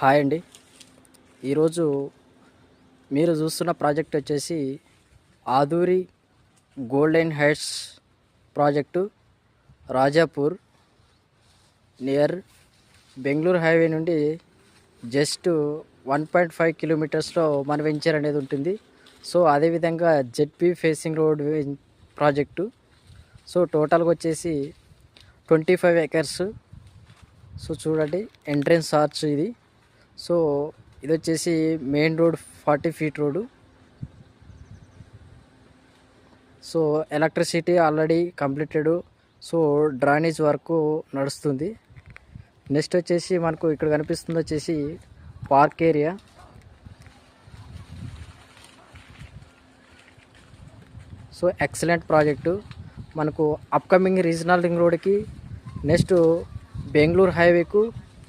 Hi అండి. ఈరోజు మీరు చూస్తున్న ప్రాజెక్ట్ వచ్చేసి Aduri golden heights project, Rajapur near Bengaluru highway నుండి జస్ట్ 1.5 కిలోమీటర్స్లో మన వెంచర్ అనేది ఉంటుంది. సో అదేవిధంగా ZP facing road project. So టోటల్గా వచ్చేసి 25 ఎకర్స్. సో చూడండి, ఎంట్రన్స్ ఆర్చ్ ఇది. సో ఇది వచ్చేసి main road 40 feet road. So electricity already completed. So drainage work నడుస్తుంది. నెక్స్ట్ వచ్చేసి మనకు ఇక్కడ కనిపిస్తుంది వచ్చేసి park area. So excellent project. మనకు అప్కమింగ్ రీజనల్ రింగ్ రోడ్కి, నెక్స్ట్ బెంగళూరు హైవేకు